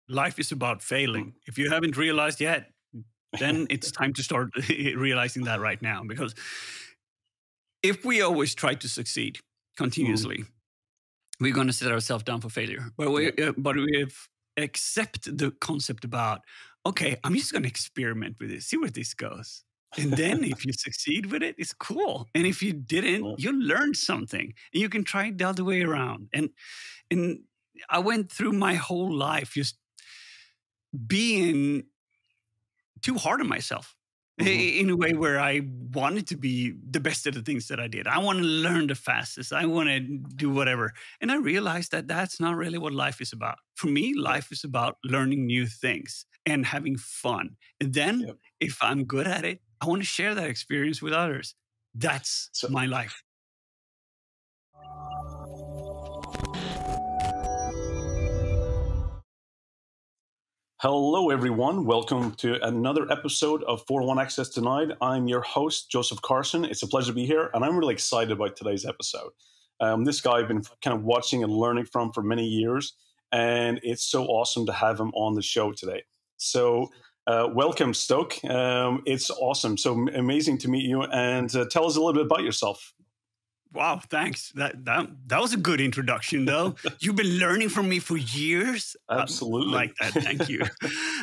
life is about Mm. failing. If you haven't realized yet, then it's time to start realizing that right now. Because if we always try to succeed Mhm. continuously, we're going to set ourselves down for failure. Yeah. But we have accept the concept about, okay, I'm just going to experiment with it, see where this goes. And then if you succeed with it, it's cool. And if you didn't, Yeah. you learned something and you can try it the other way around. And I went through my whole life just being too hard on myself Mhm. in a way where I wanted to be the best at the things that I did. I want to learn the fastest. I want to do whatever. And I realized that that's not really what life is about. For me, Yeah. life is about learning new things and having fun. And then Yeah. if I'm good at it, I want to share that experience with others. That's So my life. hello, everyone. Welcome to another episode of 401 Access Tonight. I'm your host, Joseph Carson. It's a pleasure to be here, and I'm really excited about today's episode. This guy I've been kind of watching and learning from for many years, and it's so awesome to have him on the show today. So, welcome, STÖK. It's awesome. So amazing to meet you, and tell us a little bit about yourself. Wow, thanks. That was a good introduction, though. You've been learning from me for years. Absolutely. Like that. Thank you.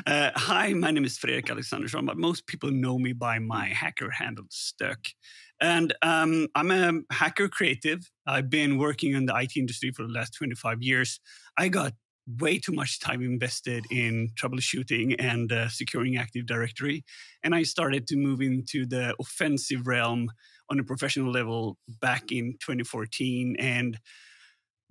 Hi, my name is Fredrik Alexandersson, but most people know me by my hacker handle STÖK. And I'm a hacker creative. I've been working in the IT industry for the last 25 years. I got way too much time invested in troubleshooting and securing Active Directory. And I started to move into the offensive realm on a professional level back in 2014 and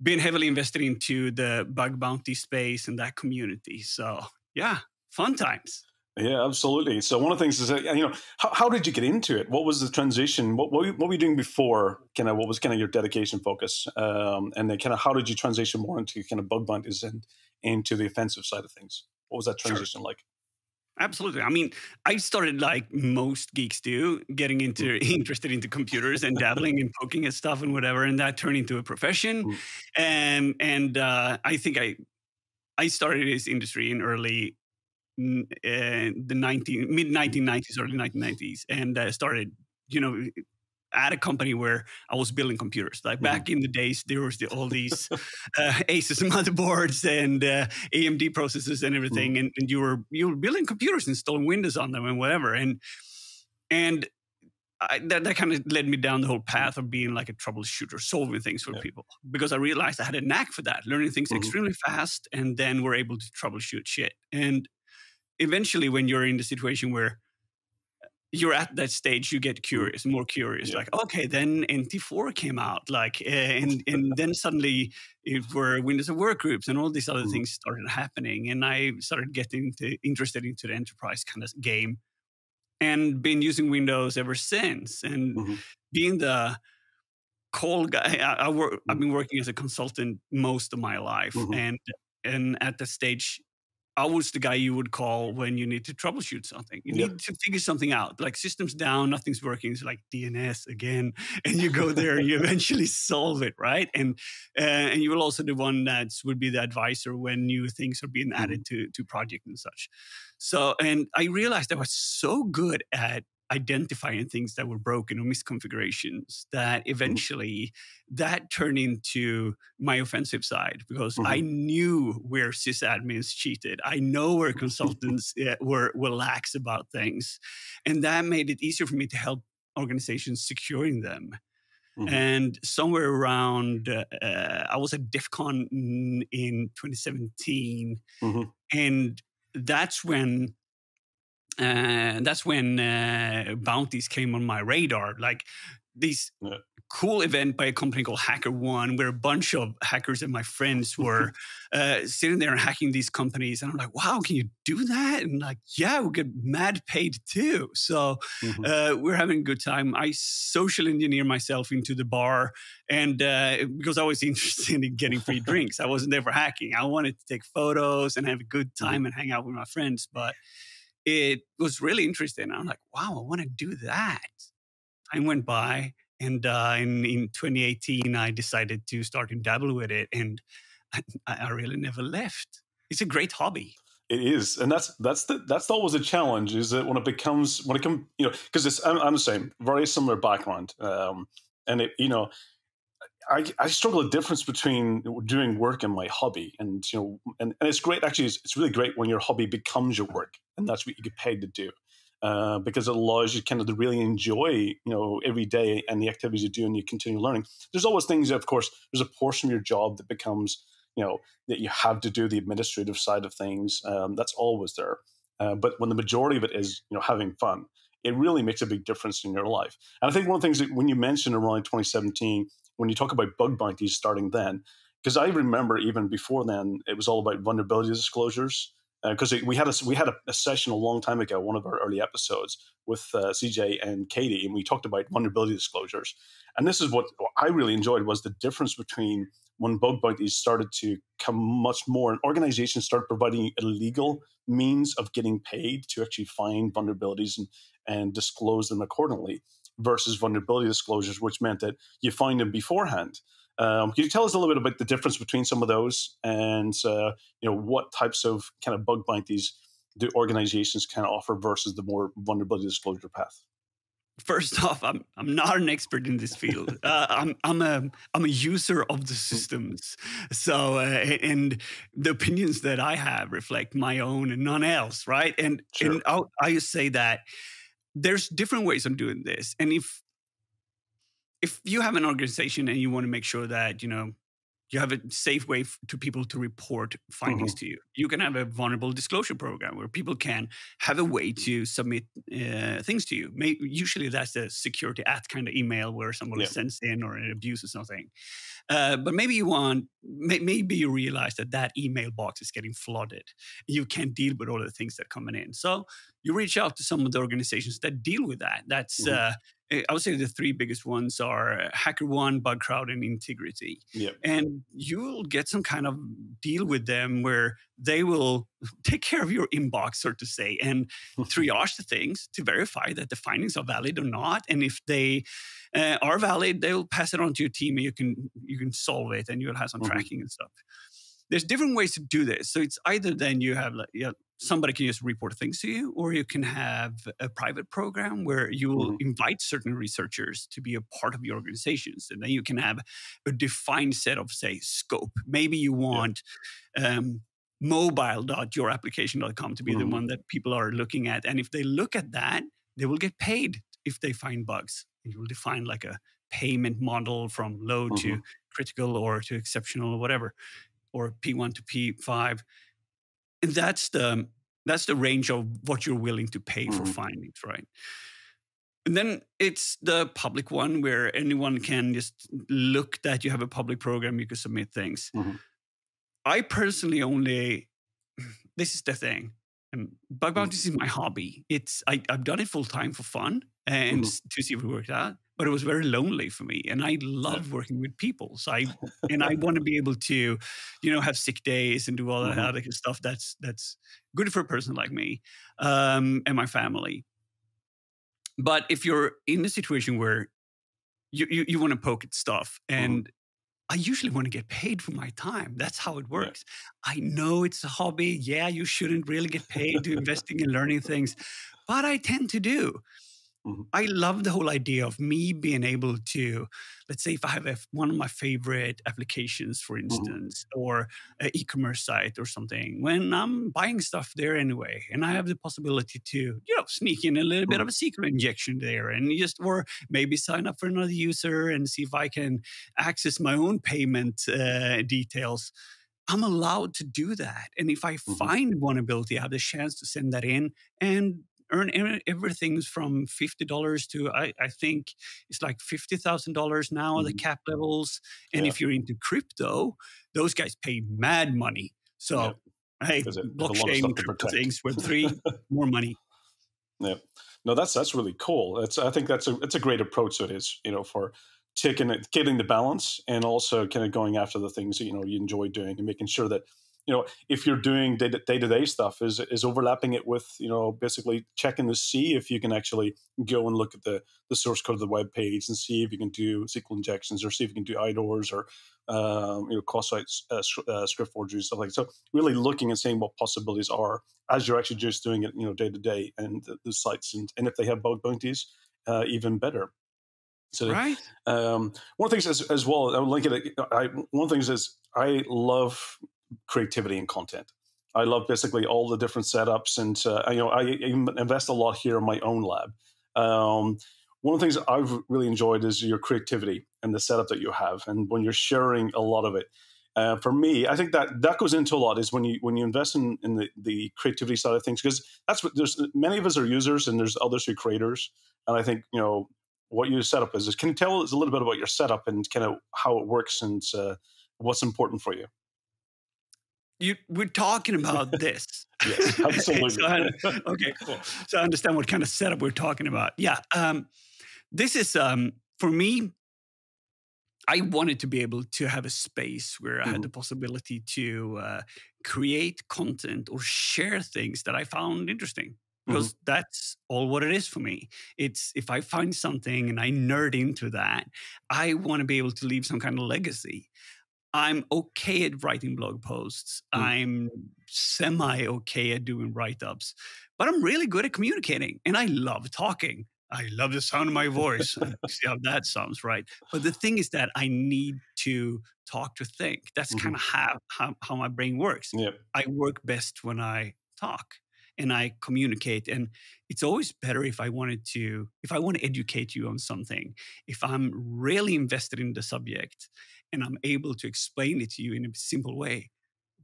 been heavily invested into the bug bounty space and that community. So yeah, fun times. Yeah, absolutely. So one of the things is, how did you get into it? What was the transition? What were you doing before? Kind of what was kind of your dedication focus? And then kind of how did you transition more into kind of bug bounties and into the offensive side of things? What was that Sure. transition like? Absolutely. I mean, I started like most geeks do, getting Mm, into interested into computers and dabbling and poking at stuff and whatever, and that turned into a profession. mm, And I think I started this industry in the mid mm, 1990s, early 1990s, and started, you know, at a company where I was building computers. Like mhm, back in the days, there was all these Asus motherboards and AMD processors and mhm, everything, and you were building computers, installing Windows on them and whatever, and that kind of led me down the whole mhm. path of being like a troubleshooter, solving things for Yeah. people, because I realized I had a knack for that, learning things Mhm, extremely fast, and then we're able to troubleshoot shit. And eventually, when you're in the situation where you're at that stage, you get mhm. curious, more curious. Yeah. Like, okay, then NT4 came out, like, and then suddenly it were Windows at Work groups and all these other Mhm, things started happening, and I started getting interested into the enterprise kind of game, and been using Windows ever since, and mhm, being the call guy. I've mhm, been working as a consultant most of my life, mhm. and at the stage I was the guy you would call when you need to troubleshoot something. You Yep. need to figure something out. Like systems down, nothing's working. It's like DNS again, and you go there and you eventually solve it, right? And you will also the one that would be the advisor when new things are being Mhm, added to project and such. So, and I realized I was so good at identifying things that were broken or misconfigurations that mhm, eventually that turned into my offensive side, because I mhm. knew where sysadmins cheated. I know where consultants were lax about things. And that made it easier for me to help organizations securing them. Mhm, And somewhere around, I was at DEF CON in 2017. mhm. And that's when bounties came on my radar. Like these Yeah. cool event by a company called HackerOne, where a bunch of hackers and my friends were sitting there and hacking these companies. And I'm like, wow, can you do that? And like, yeah, we get mad paid too. So Mhm, we're having a good time. I social engineer myself into the bar, and because I was interested in getting free drinks, I wasn't there for hacking. I wanted to take photos and have a good mhm. time and hang out with my friends, but it was really interesting. I'm like, wow, I want to do that. Time went by, and in 2018, I decided to start and dabble with it, and I really never left. It's a great hobby. It is, and that's always a challenge. Is that when it comes, because I'm the same, very similar background, and I struggle with the difference between doing work and my hobby, and and it's great. Actually, it's really great when your hobby becomes your work, and that's what you get paid to do, because it allows you kind of to really enjoy every day and the activities you do, and you continue learning. There's always things, of course. There's a portion of your job that becomes that you have to do the administrative side of things. That's always there, but when the majority of it is having fun, it really makes a big difference in your life. And I think one of the things that when you mentioned around 2017, when you talk about bug bounties starting then, because I remember even before then, it was all about vulnerability disclosures. Because we had a session a long time ago, one of our early episodes with CJ and Katie, and we talked about vulnerability disclosures. And this is what I really enjoyed, was the difference between when bug bounties started to come much more, and organizations started providing a legal means of getting paid to actually find vulnerabilities and disclose them accordingly, versus vulnerability disclosures, which meant that you find them beforehand. Can you tell us a little bit about the difference between some of those, and what types of kind of bug bounties do organizations kind of offer versus the more vulnerability disclosure path? First off, I'm not an expert in this field. I'm a user of the systems. So and the opinions that I have reflect my own and none else, right? And Sure. and I say that there's different ways of doing this. And if you have an organization and you want to make sure that you have a safe way to people to report findings Hmm. to you, you can have a vulnerable disclosure program where people can have a way to submit things to you. Usually that's a security at kind of email where somebody Yeah. sends in or it abuses something. But maybe maybe you realize that email box is getting flooded. You can't deal with all the things that are coming in. So you reach out to some of the organizations that deal with that. That's Hmm. I would say the three biggest ones are HackerOne, BugCrowd, and Integrity. Yeah. And you'll get some kind of deal with them where they will take care of your inbox, so to say, and triage the things to verify that the findings are valid or not. And if they are valid, they'll pass it on to your team, and you can solve it, and you'll have some Hmm. tracking and stuff. There's different ways to do this. So it's either then you have somebody can just report things to you, or you can have a private program where you will Hmm. invite certain researchers to be a part of your organizations, and then you can have a defined set of, say, scope. Maybe you Yeah. want mobile.yourapplication.com to be the Hmm. one that people are looking at, and if they look at that, they will get paid if they find bugs. You will define like a payment model from low Hmm. to critical or to exceptional or whatever, or P1 to P5. And that's the range of what you're willing to pay for Hmm. findings, right? And then it's the public one where anyone can just look that you have a public program, you can submit things. Hmm. I personally only, this is the thing. Bug bounties is my hobby. I've done it full time for fun and Hmm. to see if it worked out, but it was very lonely for me, and I Yeah. love working with people. So I want to be able to, have sick days and do all that Hmm. other stuff. That's good for a person like me and my family. But if you're in a situation where you want to poke at stuff, Hmm. and I usually want to get paid for my time. That's how it Yeah. works. I know it's a hobby. Yeah, you shouldn't really get paid to investing in learning things, but I tend to do. Hmm. I love the whole idea of me being able to, let's say, if I have one of my favorite applications, for Hmm. instance, or an e-commerce site or something, when I'm buying stuff there anyway, and I have the possibility to, sneak in a little bit Hmm. of a secret injection there, and or maybe sign up for another user and see if I can access my own payment details. I'm allowed to do that. And if I Hmm. find vulnerability, I have the chance to send that in and earn everything from $50 to I think it's like $50,000 now, the Hmm. cap levels. And Yeah. if you're into crypto, those guys pay mad money. Yeah. So, hey, There's a lot of stuff blockchain, to crypto protect. things, Web3, more money. Yeah, no, that's really cool. I think it's a great approach to it is for getting the balance, and also kind of going after the things that you enjoy doing, and making sure that if you're doing day to day stuff is overlapping it with basically checking to see if you can actually go and look at the source code of the web page and see if you can do SQL injections, or see if you can do IDORs, or cross-site script forgeries, stuff like that. So really looking and seeing what possibilities are as you're actually just doing it, day to day, and the sites, and if they have bug bounties, even better. So Right. one of the things as well, I would link it. One of the things is I love creativity in content. I love basically all the different setups, and I invest a lot here in my own lab. One of the things I've really enjoyed is your creativity and the setup that you have, and when you're sharing a lot of it. For me, I think that goes into a lot is when you invest in the creativity side of things, because that's what there's many of us are users and there's others who are creators, and I think what your setup is. Can you tell us a little bit about your setup and kind of how it works and what's important for you? We're talking about this. Yes, absolutely. Okay, cool. So I understand what kind of setup we're talking about. Yeah. This is, for me, I wanted to be able to have a space where I had the possibility to create content or share things that I found interesting. Because that's all what it is for me. It's if I find something and I nerd into that, I want to be able to leave some kind of legacy. I'm okay at writing blog posts. I'm semi-okay at doing write-ups. But I'm really good at communicating, and I love talking. I love the sound of my voice. See how that sounds, right? But the thing is that I need to talk to think. That's kind of how my brain works. Yep. I work best when I talk and I communicate. And it's always better if I want to educate you on something, if I'm really invested in the subject and I'm able to explain it to you in a simple way,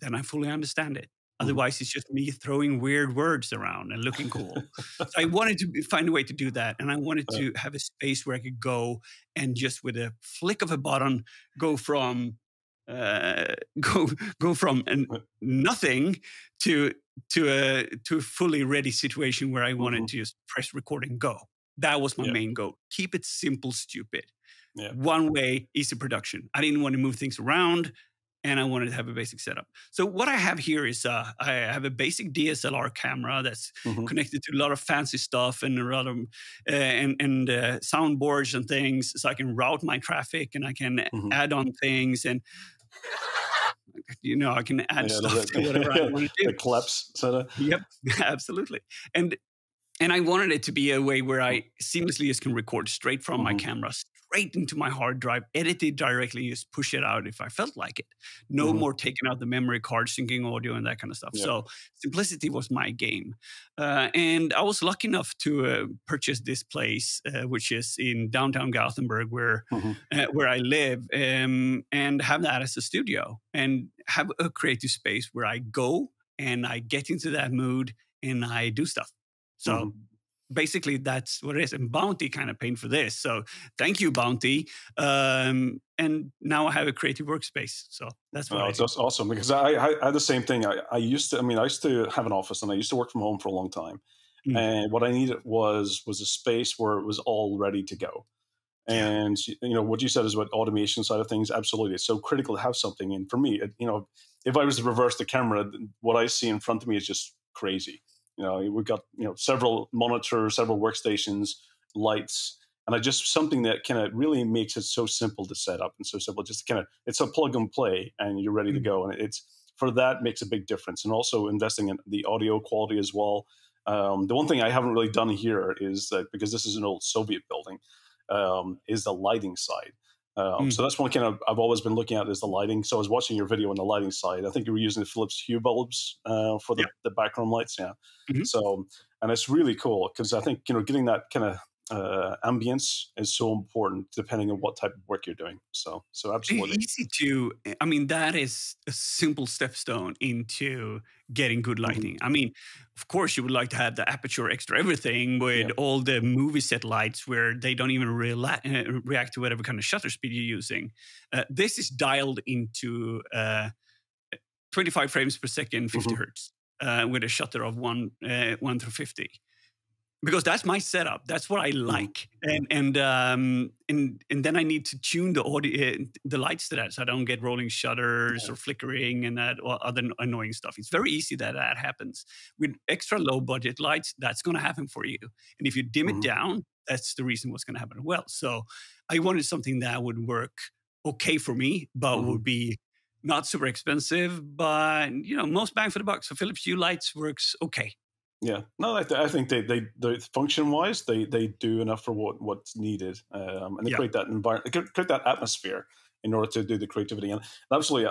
then I fully understand it. Otherwise, it's just me throwing weird words around and looking cool. So I wanted to find a way to do that. And I wanted to have a space where I could go and just with a flick of a button, go from nothing to a fully ready situation where I wanted to just press record and go. That was my main goal. Keep it simple, stupid. Yeah. One way, easy production. I didn't want to move things around, and I wanted to have a basic setup. So what I have here is I have a basic DSLR camera that's connected to a lot of fancy stuff and a lot of soundboards and things, so I can route my traffic and I can add on things and. I can add stuff to whatever I want to do. The claps, sort of. Yep, absolutely. And I wanted it to be a way where I seamlessly just can record straight from my camera, straight into my hard drive, edit it directly, just push it out if I felt like it. No more taking out the memory card, syncing audio, and that kind of stuff. Yep. So simplicity was my game. And I was lucky enough to purchase this place, which is in downtown Gothenburg, where I live, and have that as a studio and have a creative space where I go and I get into that mood and I do stuff. So basically, that's what it is. And Bounty kind of paid for this. So thank you, Bounty. And now I have a creative workspace. So that's what I do. That's awesome, because I had the same thing. I used to have an office and I used to work from home for a long time. And what I needed was a space where it was all ready to go. And, what you said is about automation side of things. Absolutely. It's so critical to have something. And for me, if I was to reverse the camera, what I see in front of me is just crazy. We've got several monitors, several workstations, lights, and something that kind of really makes it so simple to set up and so simple. Just kind of, it's a plug and play, and you're ready to go. And that makes a big difference. And also investing in the audio quality as well. The one thing I haven't really done here is that, because this is an old Soviet building, is the lighting side. So that's one kind of I've always been looking at, is the lighting. So I was watching your video on the lighting side. I think you were using the Philips Hue bulbs for the background lights. Yeah. So, and it's really cool because I think, getting that kind of ambience is so important depending on what type of work you're doing. So absolutely. Easy to, that is a simple stepstone into getting good lighting. Of course, you would like to have the aperture extra everything with all the movie set lights where they don't even react to whatever kind of shutter speed you're using. This is dialed into 25 frames per second, 50 hertz, with a shutter of 1 through 50. Because that's my setup. That's what I like, and then I need to tune the audio, the lights to that, so I don't get rolling shutters or flickering and that or other annoying stuff. It's very easy that happens with extra low budget lights. That's going to happen for you, and if you dim it down, that's the reason what's going to happen. Well, so I wanted something that would work okay for me, but would be not super expensive, but most bang for the buck. So Philips Hue lights works okay. Yeah, no, I think they function wise, they do enough for what's needed, and they Yeah. create that environment, create that atmosphere in order to do the creativity. And absolutely,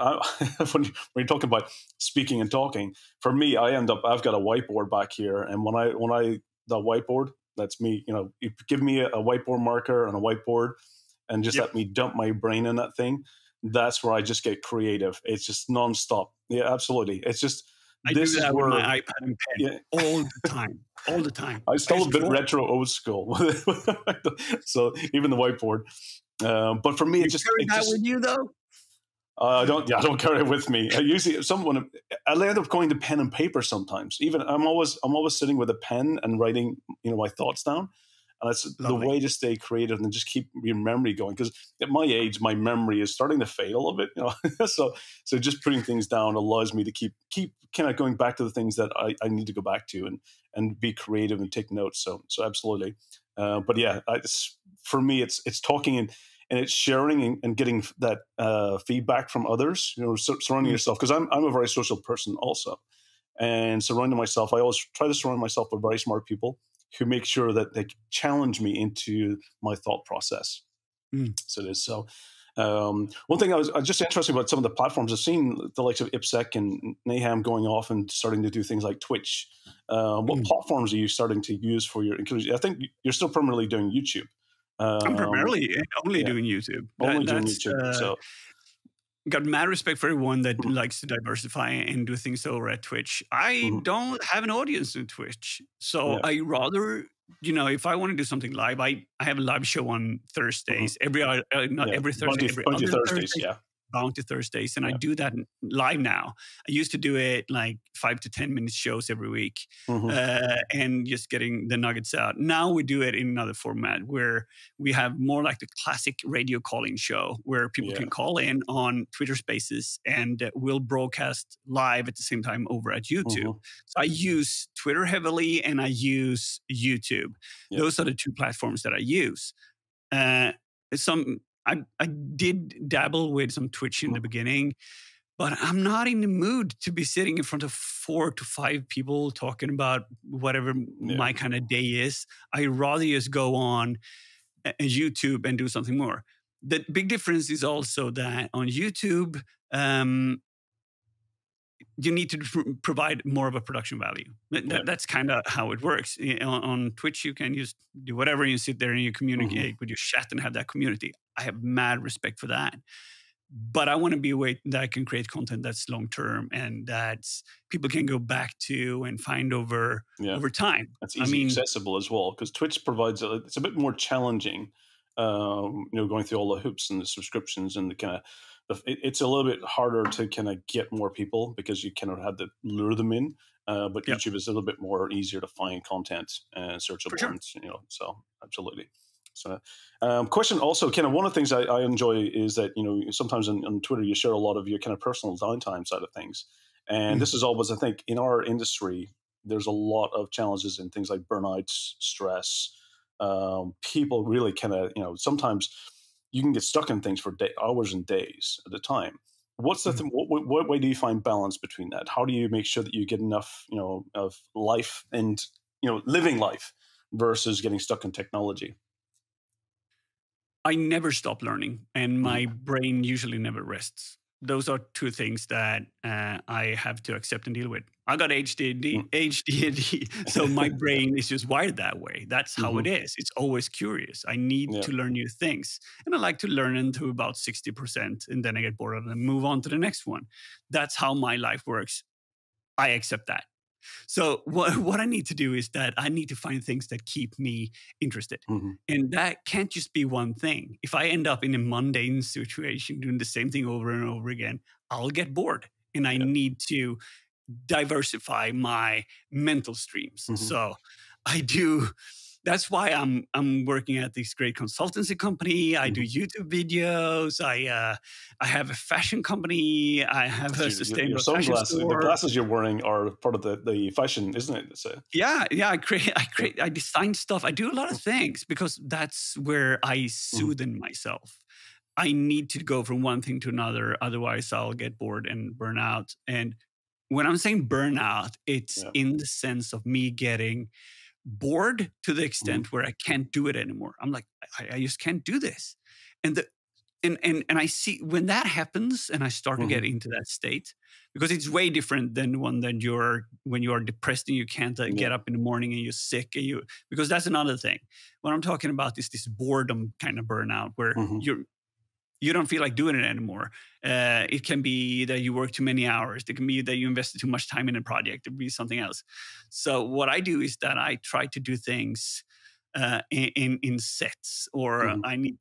when you're talking about speaking and talking, for me, I've got a whiteboard back here, and when I the whiteboard, that's me. You give me a whiteboard marker and a whiteboard, and just let me dump my brain in that thing. That's where I just get creative. It's just nonstop. Yeah, absolutely. It's just. I do that with my iPad and pen all the time. All the time. I'm still a bit retro old school. So even the whiteboard. But for me, you carry that with you though? I don't carry it with me. I usually I end up going to pen and paper sometimes. Even I'm always sitting with a pen and writing, my thoughts down. And that's Lovely. The way to stay creative and just keep your memory going. Because at my age, my memory is starting to fade a little bit. So just putting things down allows me to keep kind of going back to the things that I need to go back to and be creative and take notes. So absolutely. But yeah, for me, it's talking and it's sharing and getting that feedback from others. Surrounding yourself, because I'm a very social person also, and surrounding myself, I always try to surround myself with very smart people who make sure that they challenge me into my thought process. So it is so. One thing I was just interested about some of the platforms. I've seen the likes of IPSEC and Naham going off and starting to do things like Twitch. What platforms are you starting to use for your inclusion? I think you're still primarily doing YouTube. I'm primarily only doing YouTube. Only doing YouTube. So. Got mad respect for everyone that likes to diversify and do things over at Twitch. I don't have an audience on Twitch. So I rather, if I want to do something live, I have a live show on Thursdays, every Thursday, every other Thursdays, Thursday. Bounty Thursdays, and I do that live now. I used to do it like 5 to 10 minute shows every week, and just getting the nuggets out. Now we do it in another format where we have more like the classic radio calling show where people can call in on Twitter Spaces, and we'll broadcast live at the same time over at YouTube. So I use Twitter heavily, and I use YouTube. Those are the two platforms that I use. I did dabble with some Twitch in the beginning, but I'm not in the mood to be sitting in front of 4 to 5 people talking about whatever my kind of day is. I rather just go on YouTube and do something more. The big difference is also that on YouTube, you need to provide more of a production value. That's kind of how it works. On Twitch, you can just do whatever, and you sit there and you communicate with your chat and have that community. I have mad respect for that. But I want to be a way that I can create content that's long-term and that people can go back to and find over time. That's easy accessible as well, because Twitch provides, it's a bit more challenging, going through all the hoops and the subscriptions and the kind of, it's a little bit harder to kind of get more people because you kind of had to lure them in. But YouTube is a little bit more easier to find content and searchable. Sure. So absolutely. So, question also, kind of one of the things I enjoy is that, sometimes on Twitter, you share a lot of your kind of personal downtime side of things. And this is always, I think, in our industry, there's a lot of challenges in things like burnout, stress. People really kind of, sometimes you can get stuck in things for hours and days at a time. What's the what way do you find balance between that? How do you make sure that you get enough, of life and, living life versus getting stuck in technology? I never stop learning, and my brain usually never rests. Those are two things that I have to accept and deal with. I got ADHD, so my brain is just wired that way. That's how it is. It's always curious. I need to learn new things. And I like to learn into about 60%, and then I get bored and move on to the next one. That's how my life works. I accept that. So what I need to do is that I need to find things that keep me interested. And that can't just be one thing. If I end up in a mundane situation doing the same thing over and over again, I'll get bored. And I need to diversify my mental streams. So I do. That's why I'm working at this great consultancy company. I do YouTube videos. I have a fashion company. I have a sustainable fashion store. The glasses you're wearing are part of the fashion, isn't it? So. Yeah. I design stuff. I do a lot of things because that's where I soothe myself. I need to go from one thing to another. Otherwise, I'll get bored and burn out. And when I'm saying burnout, it's Yeah. in the sense of me getting bored to the extent where I can't do it anymore. I'm like, I just can't do this. And the and I see when that happens and I start to get into that state, because it's way different than one that when you are depressed and you can't get up in the morning and you're sick and because that's another thing. What I'm talking about is this boredom kind of burnout where you don't feel like doing it anymore. It can be that you work too many hours. It can be that you invested too much time in a project. It could be something else. So what I do is that I try to do things in sets, or I need.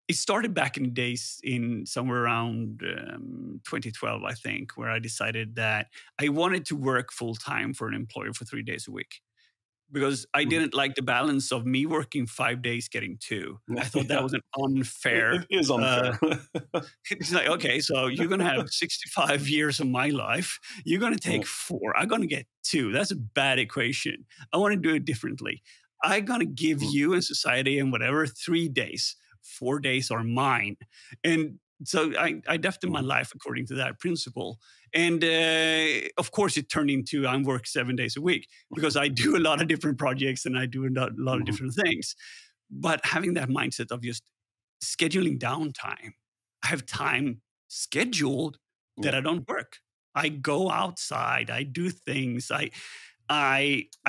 It started back in the days in somewhere around 2012, I think, where I decided that I wanted to work full time for an employer for 3 days a week. Because I didn't like the balance of me working 5 days, getting 2. I thought that was an unfair. It is unfair. It's like, okay, so you're going to have 65 years of my life. You're going to take 4. I'm going to get 2. That's a bad equation. I want to do it differently. I'm going to give you and society and whatever 3 days. 4 days are mine. And so I adapted my life according to that principle. And of course, it turned into I work 7 days a week because I do a lot of different projects and I do a lot of different things. But having that mindset of just scheduling downtime, I have time scheduled that I don't work. I go outside. I do things. I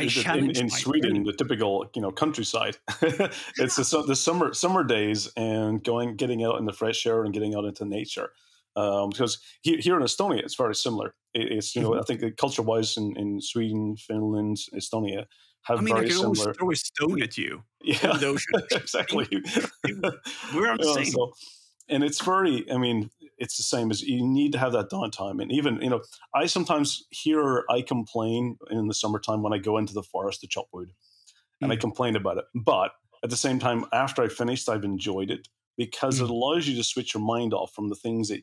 challenge in Sweden, brain. the typical countryside. It's the summer days and getting out in the fresh air and getting out into nature. Because here in Estonia, it's very similar. It's I think culture wise in Sweden, Finland, Estonia have very I can almost similar. throw a stone at you. Yeah, Those exactly. we're on the same. And it's very, it's the same as you need to have that downtime. And even, I sometimes I complain in the summertime when I go into the forest to chop wood and I complain about it. But at the same time, after I finished, I've enjoyed it because it allows you to switch your mind off from the things that,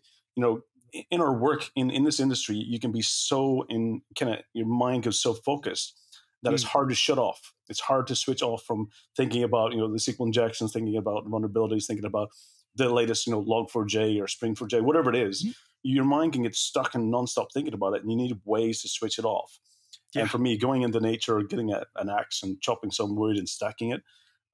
in our work in this industry, you can be so your mind goes so focused that it's hard to shut off. It's hard to switch off from thinking about, the SQL injections, thinking about vulnerabilities, thinking about the latest, Log4j or Spring4j, whatever it is. Your mind can get stuck and nonstop thinking about it, and you need ways to switch it off. Yeah. And for me, going into nature, getting an axe and chopping some wood and stacking it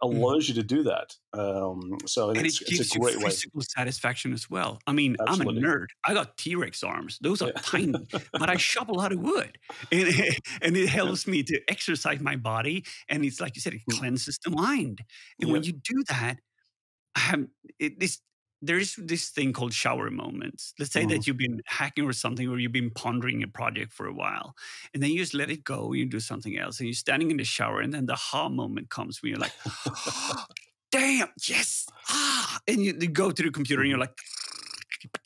allows you to do that. It's gives a great you physical satisfaction as well. Absolutely. I'm a nerd. I got T-Rex arms. Those are tiny, but I chop a lot of wood, and it helps me to exercise my body. And it's like you said, it cleanses the mind. And when you do that, there is this thing called shower moments. Let's say that you've been hacking or something, or you've been pondering a project for a while, and then you just let it go. You do something else, and you're standing in the shower, and then the ha moment comes when you're like, oh, "Damn, yes!" And you go to the computer, and you're like,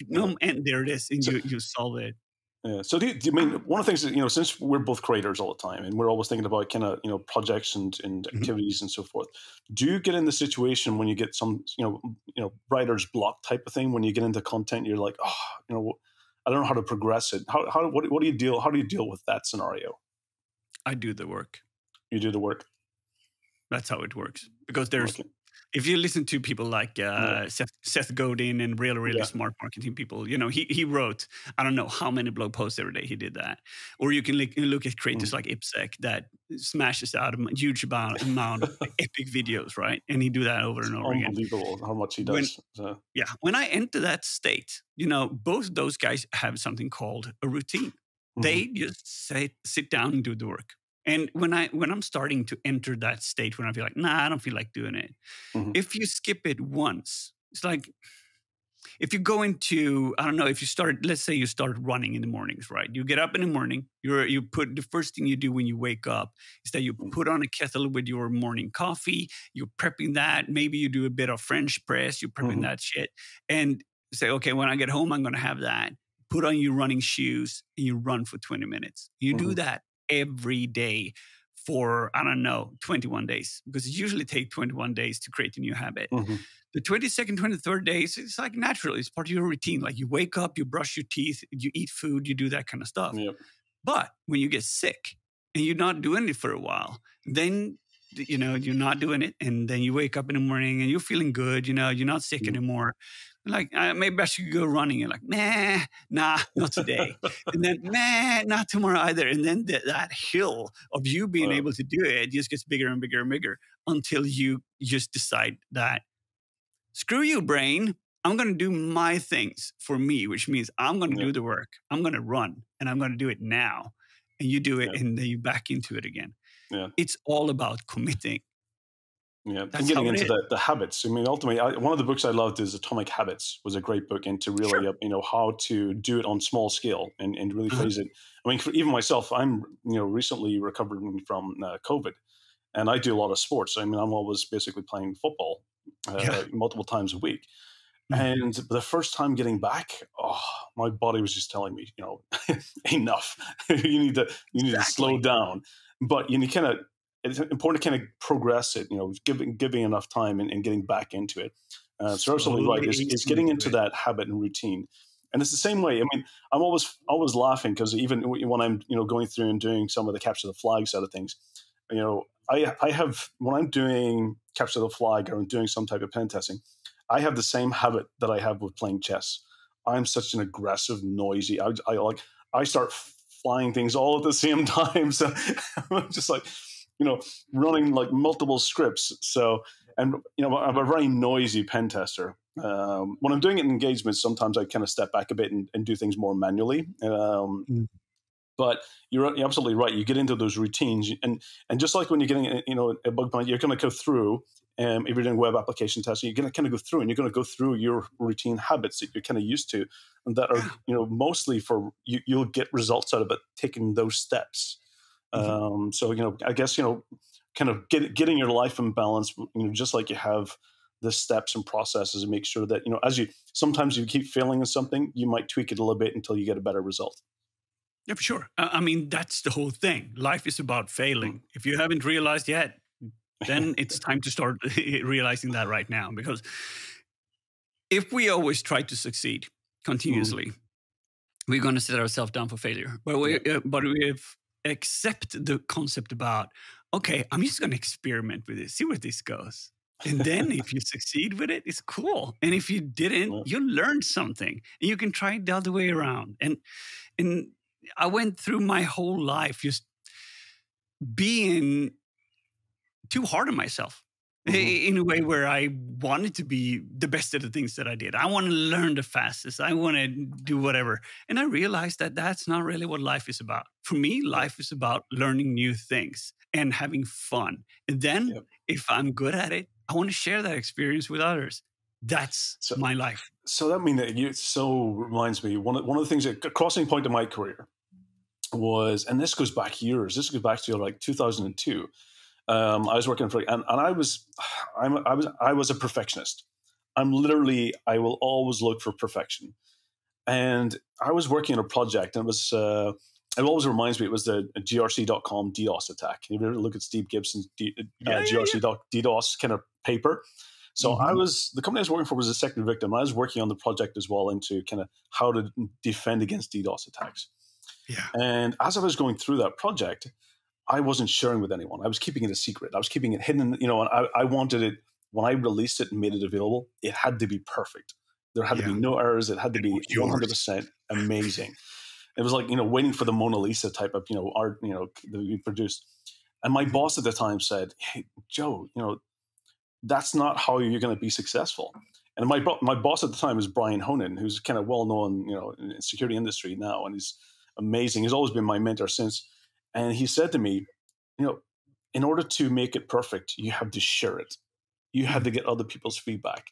"No," and there it is, and you solve it. Yeah. So do you mean one of the things that, since we're both creators all the time and we're always thinking about kind of, projects and activities and so forth, do you get in the situation when you get some, writer's block type of thing, when you get into content, you're like, I don't know how to progress it. What do you deal? How do you deal with that scenario? I do the work. You do the work. That's how it works. Because if you listen to people like Seth Godin and really smart marketing people, he wrote, I don't know how many blog posts every day he did that. Or you can look at creators like Ipsec that smashes out a huge amount of epic videos, right? And he do that over and over again. Unbelievable how much he does. When I enter that state, both those guys have something called a routine. They just sit down and do the work. And when I'm starting to enter that state when I feel like, I don't feel like doing it. If you skip it once, it's like if you go into, I don't know, let's say you start running in the mornings, right? You get up in the morning, the first thing you do when you wake up is that you put on a kettle with your morning coffee, you're prepping that, maybe you do a bit of French press, you're prepping that shit, and say, okay, when I get home, I'm going to have that. Put on your running shoes and you run for 20 minutes. You do that every day for, 21 days, because it usually takes 21 days to create a new habit. The 22nd, 23rd days, it's like natural. It's part of your routine. Like you wake up, you brush your teeth, you eat food, you do that kind of stuff. But when you get sick and you're not doing it for a while, then you're not doing it, and then you wake up in the morning and you're feeling good, you're not sick anymore. Like, maybe I should go running. You're like, nah, not today. And then, not tomorrow either. And then that hill of you being able to do it just gets bigger and bigger and bigger until you just decide that, screw you, brain. I'm going to do my things for me, which means I'm going to do the work. I'm going to run, and I'm going to do it now. And you do it, and then you back into it again. Yeah. It's all about committing. Yeah, and getting into the habits. I mean, ultimately, one of the books I loved is Atomic Habits. Was a great book into really, how to do it on small scale and really phase it. I mean, for even myself, I'm recently recovering from COVID, and I do a lot of sports. I mean, I'm always basically playing football multiple times a week. And the first time getting back, my body was just telling me, enough. you need to slow down. But it's important to kind of progress it, giving enough time and getting back into it. So you're absolutely right. It's getting into that habit and routine. And it's the same way. I mean, I'm always laughing because even when I'm, going through and doing some of the capture the flag side of things, I have, when I'm doing capture the flag or I'm doing some type of pen testing, I have the same habit that I have with playing chess. I'm such an aggressive, noisy. I start flying things all at the same time. So I'm just like, running like multiple scripts. So, and I'm a very noisy pen tester. When I'm doing it in engagements, sometimes I kind of step back a bit and do things more manually. But you're absolutely right. You get into those routines, and just like when you're getting a bug bounty, you're going to go through. If you're doing web application testing, you're going to kind of go through, and you're going to go through your routine habits that you're kind of used to, and that are mostly for you. You'll get results out of it taking those steps. So I guess kind of getting your life in balance. Just like you have the steps and processes, and make sure that sometimes you keep failing in something, you might tweak it a little bit until you get a better result. Yeah, for sure. I mean, that's the whole thing. Life is about failing. If you haven't realized yet, then it's time to start realizing that right now. Because if we always try to succeed continuously, we're going to set ourselves down for failure. But we've accept the concept about, okay, I'm just going to experiment with it, see where this goes. And then if you succeed with it, it's cool. And if you didn't, you learned something. And you can try it the other way around. And I went through my whole life just being too hard on myself in a way where I wanted to be the best at the things that I did. I want to learn the fastest. I want to do whatever. And I realized that that's not really what life is about. For me, life is about learning new things and having fun. And then if I'm good at it, I want to share that experience with others. That's my life. So that means that so reminds me, one of the things, a crossing point in my career was, and this goes back years, this goes back to like 2002. I was working for, and I was a perfectionist. I will always look for perfection. And I was working on a project, and it always reminds me, it was the grc.com DDoS attack. If you ever look at Steve Gibson's DDoS kind of paper. So the company I was working for was a second victim. I was working on the project as well into kind of how to defend against DDoS attacks. Yeah. And as I was going through that project, I wasn't sharing with anyone. I was keeping it a secret. I was keeping it hidden, and I wanted it, when I released it and made it available, it had to be perfect. There had to be no errors. It had to be 100% amazing. It was like, waiting for the Mona Lisa type of, art, that we produced. And my boss at the time said, "Hey, Joe, that's not how you're going to be successful." And my boss at the time was Brian Honan, who's kind of well-known, in the security industry now. And he's amazing. He's always been my mentor since. And he said to me, in order to make it perfect, you have to share it. You have to get other people's feedback.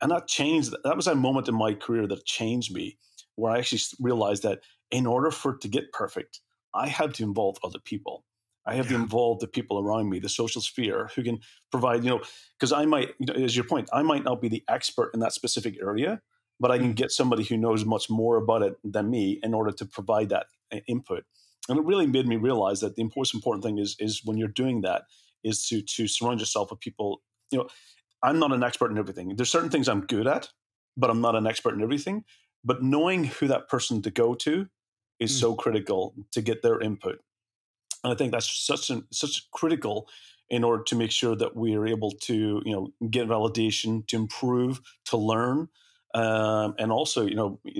And that changed. That was a moment in my career that changed me, where I actually realized that in order for it to get perfect, I had to involve other people. I have to involve the people around me, the social sphere, who can provide, because I might, as your point, I might not be the expert in that specific area, but I can get somebody who knows much more about it than me in order to provide that input. And it really made me realize that the most important thing is when you're doing that is to surround yourself with people. I'm not an expert in everything. There's certain things I'm good at, but I'm not an expert in everything. But knowing who that person to go to is so critical to get their input. And I think that's such critical in order to make sure that we are able to, get validation, to improve, to learn. And also,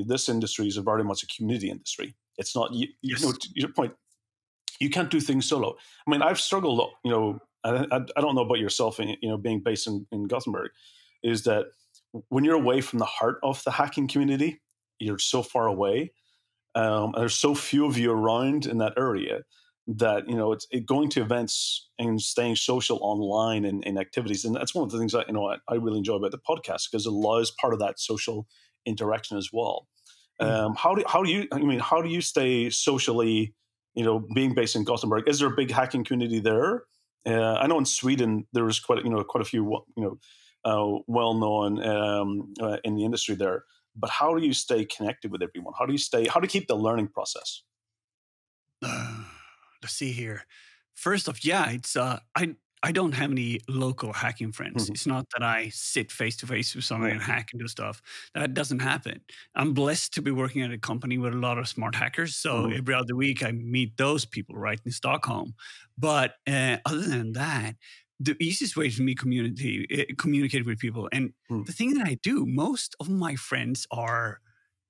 this industry is very much a community industry. It's not, Yes. to your point, you can't do things solo. I mean, I've struggled, I don't know about yourself, being based in Gothenburg, is that when you're away from the heart of the hacking community, you're so far away. There's so few of you around in that area that, it's going to events and staying social online and activities. And that's one of the things that, I really enjoy about the podcast, because it allows part of that social interaction as well. How do you stay socially, being based in Gothenburg? Is there a big hacking community there? I know in Sweden there is quite a few, well-known in the industry there. But how do you stay connected with everyone? How do you keep the learning process? Let's see here. First off, yeah, it's I don't have any local hacking friends. Mm-hmm. It's not that I sit face to face with someone and hack and do stuff. That doesn't happen. I'm blessed to be working at a company with a lot of smart hackers. So every other week I meet those people right in Stockholm. But other than that, the easiest way for me communicate with people. And the thing that I do, most of my friends are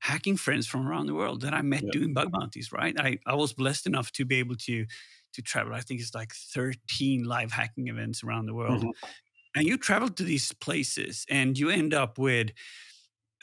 hacking friends from around the world that I met doing bug bounties, right? I was blessed enough to be able to travel. I think it's like 13 live hacking events around the world. And you travel to these places and you end up with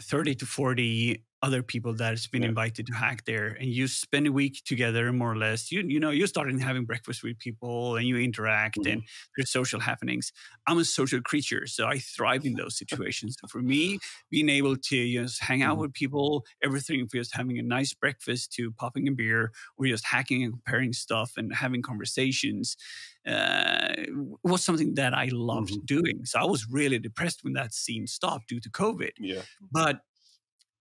30 to 40 other people that has been invited to hack there, and you spend a week together more or less. You start having breakfast with people and you interact and there's social happenings. I'm a social creature, so I thrive in those situations. So for me, being able to just hang out with people, everything from just having a nice breakfast to popping a beer or just hacking and comparing stuff and having conversations was something that I loved doing. So I was really depressed when that scene stopped due to COVID. But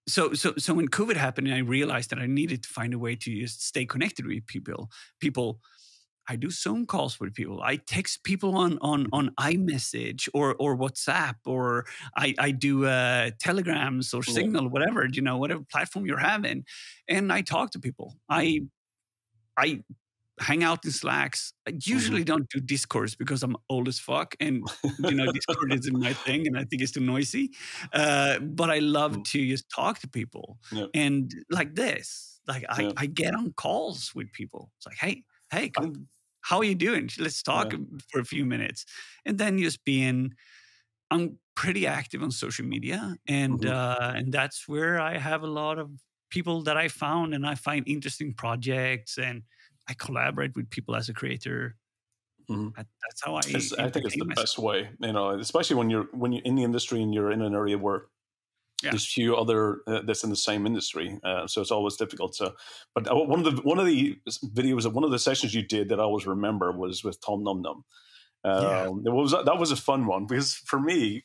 so when COVID happened, I realized that I needed to find a way to just stay connected with people. I do Zoom calls with people. I text people on iMessage or WhatsApp, or I do Telegrams or Signal, whatever platform you're having, and I talk to people. I hang out in Slacks. I usually don't do Discords because I'm old as fuck, and Discord isn't my thing, and I think it's too noisy. But I love to just talk to people, and like this, I get on calls with people. It's like, hey, how are you doing? Let's talk for a few minutes, and then just I'm pretty active on social media, and that's where I have a lot of people that I found, and I find interesting projects, and I collaborate with people as a creator. That's how I think it's the best way, especially when you're in the industry and you're in an area where there's few other that's in the same industry. So it's always difficult. So, but one of the videos, one of the sessions you did that I always remember was with Tom Num Num. That was a fun one because for me,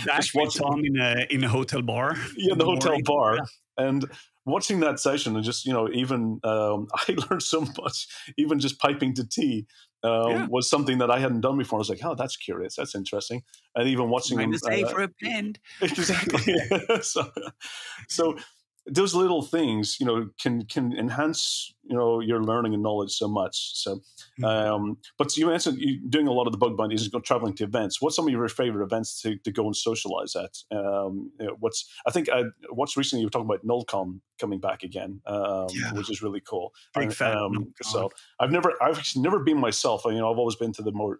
actually Tom in a hotel bar. Yeah, the hotel bar. And watching that session and just, even I learned so much, even just piping to tea was something that I hadn't done before. I was like, oh, that's curious. That's interesting. And even watching him. For a pen. Exactly. So those little things, can enhance, your learning and knowledge so much. So, but you mentioned you doing a lot of the bug bounties and traveling to events. What's some of your favorite events to go and socialize at? What's recently you were talking about Nullcom coming back again, which is really cool. Big fan. So I've actually never been myself. I've always been to the more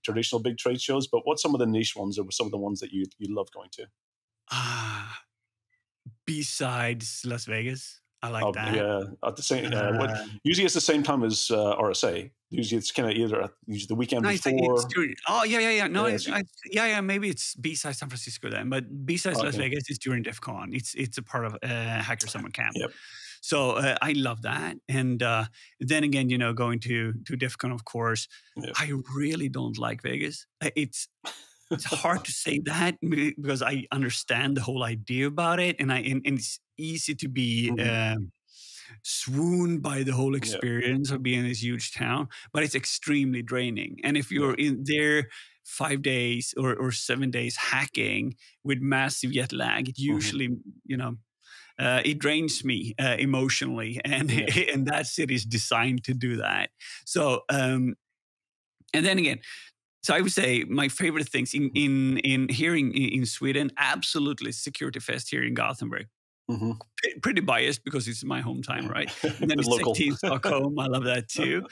traditional big trade shows. But what's some of the niche ones, or some of the ones that you love going to? Besides Las Vegas, I like that. Yeah, at the same. Usually it's the same time as RSA. Usually it's kind of either the weekend before. No, maybe it's B-Sides San Francisco then, but B-Sides Las Vegas is during DEF CON. It's a part of Hacker Summer Camp. Yep. So I love that. And then again, going to DEF CON, of course, I really don't like Vegas. It's hard to say that because I understand the whole idea about it, and it's easy to be swooned by the whole experience of being in this huge town, but it's extremely draining. And if you're in there 5 days or 7 days hacking with massive jet lag, it usually, it drains me emotionally, and and that city is designed to do that. So And then again, so I would say my favorite things in here in Sweden, absolutely Security Fest here in Gothenburg. Mm-hmm. Pretty biased because it's my hometown, right? And then The it's local. in Stockholm. I love that too.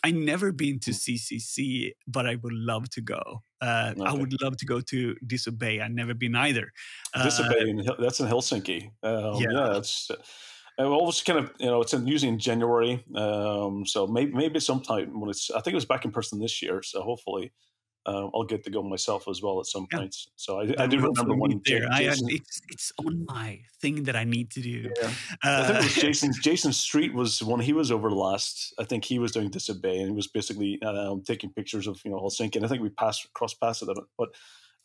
I never been to CCC, but I would love to go. I Okay. would love to go to Disobey. I've never been either. Disobey, that's in Helsinki. Yeah. Yeah, it's always kind of, it's usually in January. So maybe sometime when I think it was back in person this year. So hopefully I'll get to go myself as well at some Yeah. point. So I Then do we remember hopefully meet when there. Jason. It's on my thing that I need to do. Yeah. I think it was Jason Street was when he was over last. I think he was doing Disobey, and he was basically taking pictures of Helsinki. And I think we crossed past it, but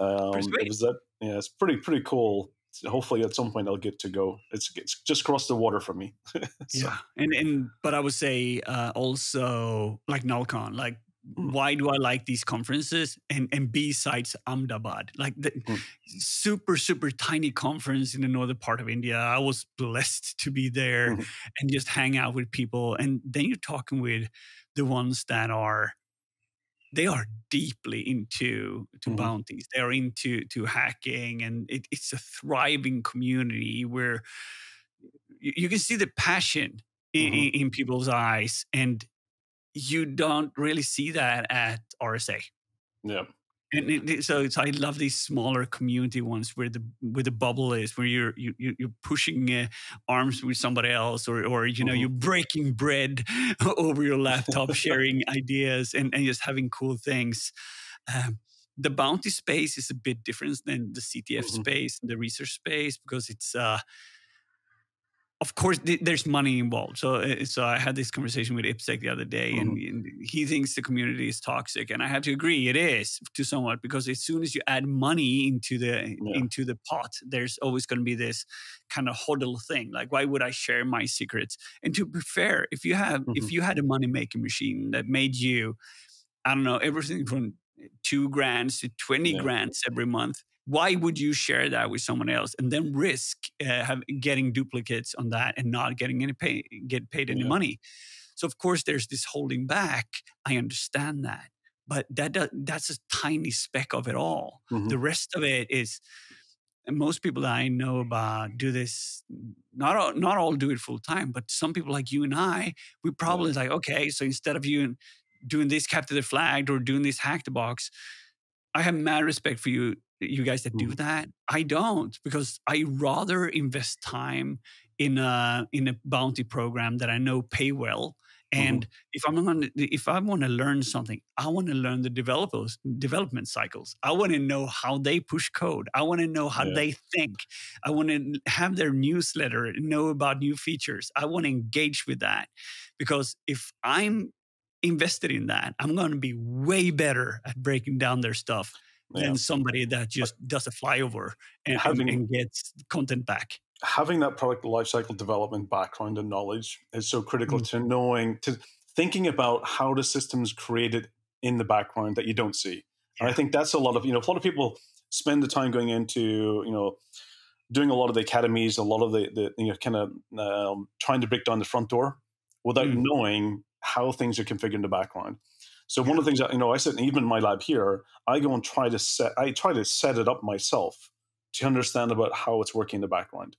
it was that. Yeah, it's pretty cool. So hopefully, at some point, I'll get to go. It's just across the water from me. So. Yeah, but I would say also like Nalcon, like. Why do I like these conferences? And besides Ahmedabad, like the super tiny conference in the northern part of India, I was blessed to be there and just hang out with people. And then you're talking with the ones that are deeply into bounties. They are into hacking, and it's a thriving community where you can see the passion in people's eyes, and you don't really see that at RSA. Yeah. And so I love these smaller community ones where the bubble is, where you're pushing arms with somebody else, or you're breaking bread over your laptop, sharing ideas and just having cool things. The bounty space is a bit different than the CTF space, the research space, because it's of course, there's money involved. So I had this conversation with Ipsec the other day, and he thinks the community is toxic, and I have to agree, it is to somewhat, because as soon as you add money into the pot, there's always going to be this kind of hodl thing. Like, why would I share my secrets? And to be fair, if you had a money making machine that made you, I don't know, everything from $2,000 to 20 grand every month, why would you share that with someone else and then risk getting duplicates on that and not getting get paid any money? So of course there's this holding back. I understand that, but that's a tiny speck of it all. The rest of it is, and most people that I know about do this. Not all do it full time, but some people like you and I, we probably like, okay, so instead of you doing this capture the flag or doing this hack the box, I have mad respect for you guys that do that. I don't, because I rather invest time in a bounty program that I know pay well. And if I want to learn something, I want to learn the development cycles. I want to know how they push code. I want to know how they think. I want to have their newsletter, know about new features. I want to engage with that, because if I'm invested in that, I'm going to be way better at breaking down their stuff than somebody that just does a flyover and gets content back. Having that product lifecycle development background and knowledge is so critical to thinking about how the system's created in the background that you don't see. And I think that's a lot of people spend the time going into, doing a lot of the academies, a lot of the kind of trying to break down the front door without knowing how things are configured in the background. So one of the things that, I said, even in my lab here, I go and try to set it up myself to understand about how it's working in the background.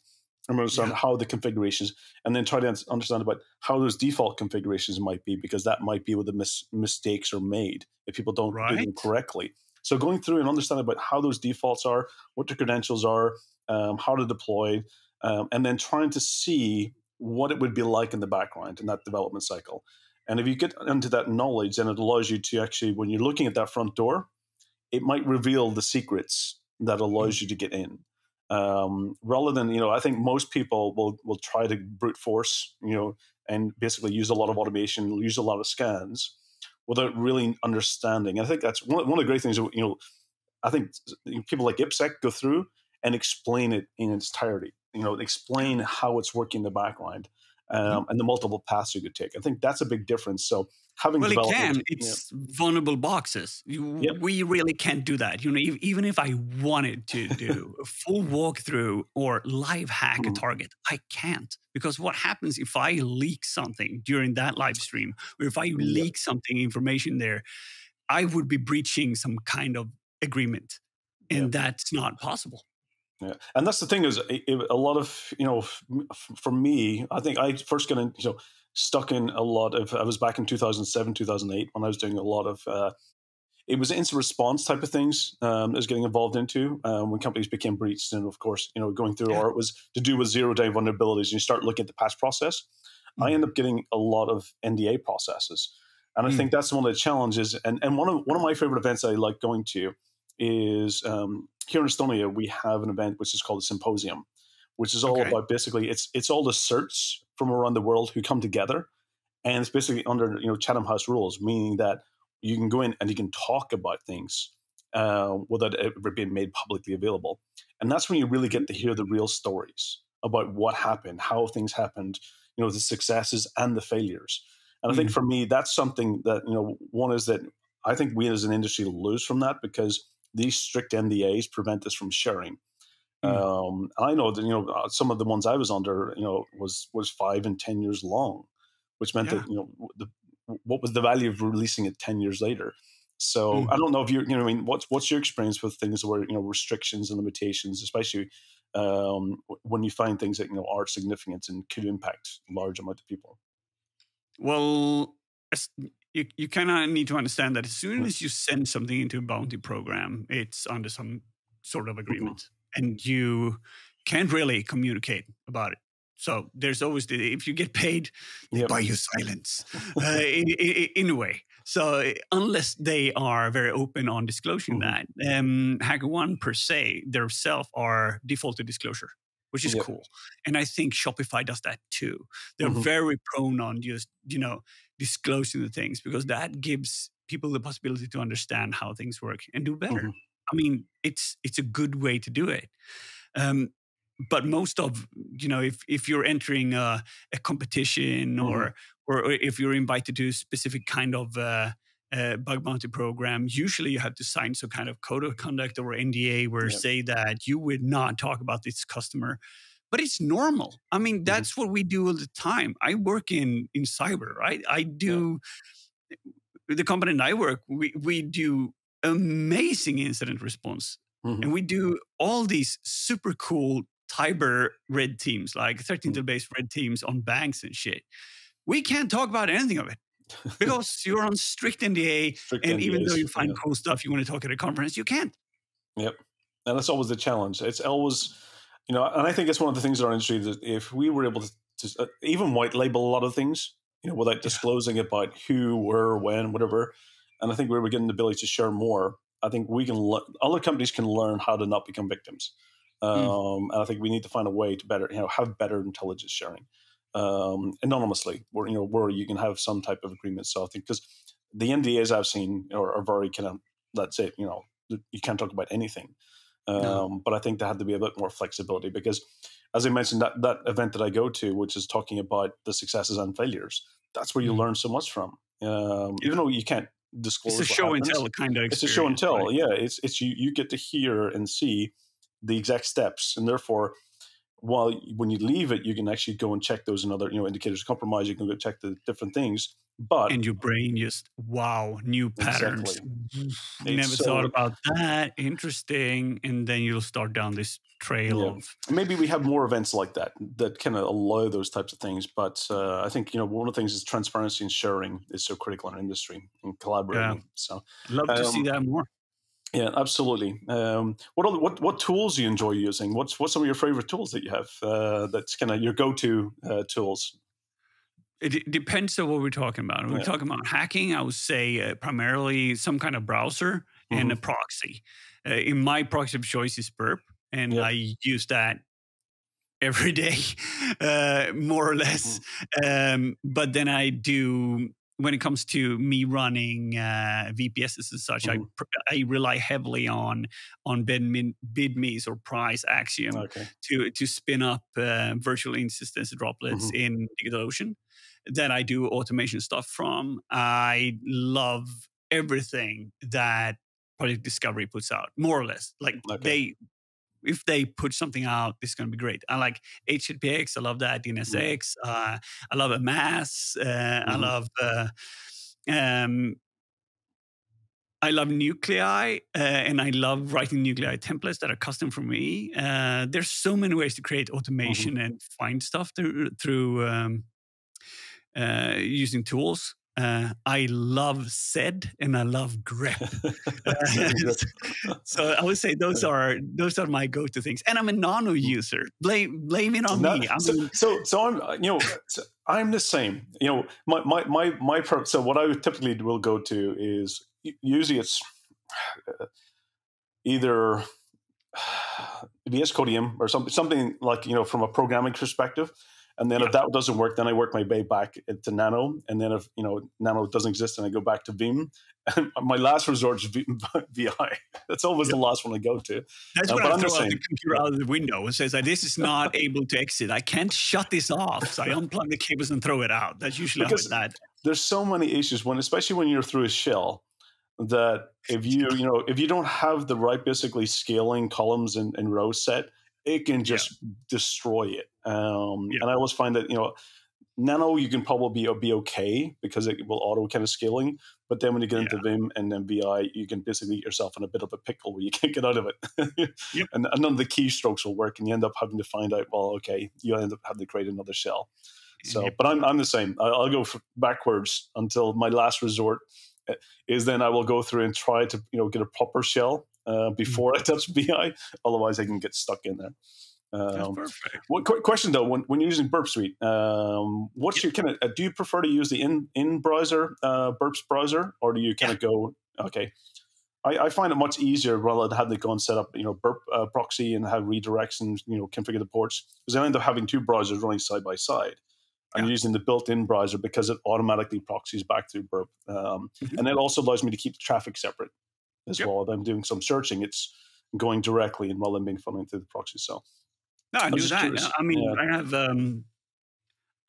Understand how the configurations, and then try to understand about how those default configurations might be, because that might be where the mistakes are made if people don't do them correctly. So going through and understanding about how those defaults are, what the credentials are, how to deploy, and then trying to see what it would be like in the background in that development cycle. And if you get into that knowledge, then it allows you to actually, when you're looking at that front door, it might reveal the secrets that allows you to get in. Rather than, I think most people will try to brute force, and basically use a lot of automation, use a lot of scans without really understanding. And I think that's one of the great things, I think people like IPSEC go through and explain it in its entirety, explain how it's working in the background. and the multiple paths you could take. I think that's a big difference. So having Well, it development, can. It's vulnerable boxes. Yep. We really can't do that. Even if I wanted to do a full walkthrough or live hack a target, I can't. Because what happens if I leak something during that live stream, or if I leak something, information there, I would be breaching some kind of agreement. And that's not possible. Yeah, and that's the thing is a lot of, for me, I think I first got in, stuck in a lot of, I was back in 2007, 2008 when I was doing a lot of, it was instant response type of things I was getting involved into when companies became breached. And of course, going through, or it was to do with 0-day vulnerabilities, and you start looking at the patch process. I end up getting a lot of NDA processes. And I think that's one of the challenges. And one of my favorite events I like going to is here in Estonia, we have an event which is called a symposium, which is all about basically it's all the certs from around the world who come together, and it's basically under Chatham House rules, meaning that you can go in and you can talk about things without it ever being made publicly available, and that's when you really get to hear the real stories about what happened, how things happened, the successes and the failures. And I think for me, that's something that one is that I think we as an industry lose from that because these strict NDAs prevent us from sharing. I know that some of the ones I was under was 5 and 10 years long, which meant that what was the value of releasing it 10 years later? So I don't know if what's your experience with things where restrictions and limitations, especially when you find things that are significant and could impact a large amount of people. Well, you kind of need to understand that as soon as you send something into a bounty program, it's under some sort of agreement, and you can't really communicate about it. So there's always if you get paid, they buy your silence in a way. So unless they are very open on disclosing that, HackerOne per se, themselves are defaulted disclosure, which is cool. And I think Shopify does that too. They're very prone on just, disclosing the things because that gives people the possibility to understand how things work and do better. I mean, it's a good way to do it. But most of, if you're entering a competition or if you're invited to a specific kind of bug bounty program, usually you have to sign some kind of code of conduct or NDA where say that you would not talk about this customer. But it's normal. I mean, that's what we do all the time. I work in cyber, right? I do, the company that I work, we do amazing incident response. And we do all these super cool cyber red teams, like 13-based red teams on banks and shit. We can't talk about anything of it because you're on strict NDA. Even though you find cool stuff you want to talk at a conference, you can't. Yep. And that's always the challenge. It's always, and I think it's one of the things in our industry that if we were able to even white label a lot of things, without disclosing about who, where, when, whatever. And I think we were getting the ability to share more. I think we can, other companies can learn how to not become victims. And I think we need to find a way to better, have better intelligence sharing anonymously, where you can have some type of agreement. So I think because the NDAs I've seen are very kind of, let's say, you can't talk about anything. But I think there had to be a bit more flexibility because, as I mentioned, that event that I go to, which is talking about the successes and failures, that's where you learn so much from. Even though you can't disclose, it's a show and tell kind of experience. It's a show and tell, right? yeah. It's you get to hear and see the exact steps, and therefore, when you leave it, you can actually go and check those and other indicators of compromise. You can go check the different things. And your brain just, new patterns. Exactly. Never thought about that. Interesting. And then you'll start down this trail of. Maybe we have more events like that kind of allow those types of things. But I think one of the things is transparency and sharing is so critical in our industry and collaborating. Yeah. So I'd love to see that more. Yeah, absolutely. What tools do you enjoy using? What's some of your favorite tools that you have? That's kind of your go-to tools. It depends on what we're talking about. When we're talking about hacking, I would say primarily some kind of browser and a proxy. In my proxy of choice is Burp, and I use that every day, more or less. But then I do when it comes to me running VPSs and such, I rely heavily on BidMe's or price axiom to spin up virtual instance droplets in DigitalOcean that I do automation stuff from. I love everything that Project Discovery puts out, more or less. Like if they put something out, it's going to be great. I like HTTPX. I love that. DNSX. I love Amass. I love Nuclei, and I love writing Nuclei templates that are custom for me. There's so many ways to create automation and find stuff through using tools. I love SED and I love grep. So I would say those are my go-to things. And I'm a nano user. Blame it on me. So I'm I'm the same. So what I typically will go to is usually it's either VS Codium or something like from a programming perspective. And then if that doesn't work, then I work my way back to Nano. And then if Nano doesn't exist, then I go back to Veeam. And my last resort is VI. That's always the last one I go to. That's when I throw out the computer out of the window and says, this is not able to exit. I can't shut this off. So I unplug the cables and throw it out. That's usually how it's done. There's so many issues especially when you're through a shell, that if you don't have the right basically scaling columns and rows set, it can just destroy it. And I always find that Nano you can probably be okay because it will auto kind of scaling, but then when you get into Vim and then VI, you can basically get yourself in a bit of a pickle where you can't get out of it. And none of the keystrokes will work, and you end up having to find out, you end up having to create another shell. So, but I'm the same. I'll go backwards until my last resort is then I will go through and try to get a proper shell before I touch VI. Otherwise, I can get stuck in there. That's perfect. Question though, when you're using Burp Suite, what's your kind of? Do you prefer to use the in browser Burps browser, or do you kind of go? Okay, I find it much easier rather than having to go and set up Burp proxy and have redirects and configure the ports, because I end up having two browsers running side by side. I'm using the built-in browser because it automatically proxies back through Burp, and it also allows me to keep the traffic separate as well. If I'm doing some searching, it's going directly and rather than being funneled into the proxy. So. No, I knew that. Curious. I mean, I have.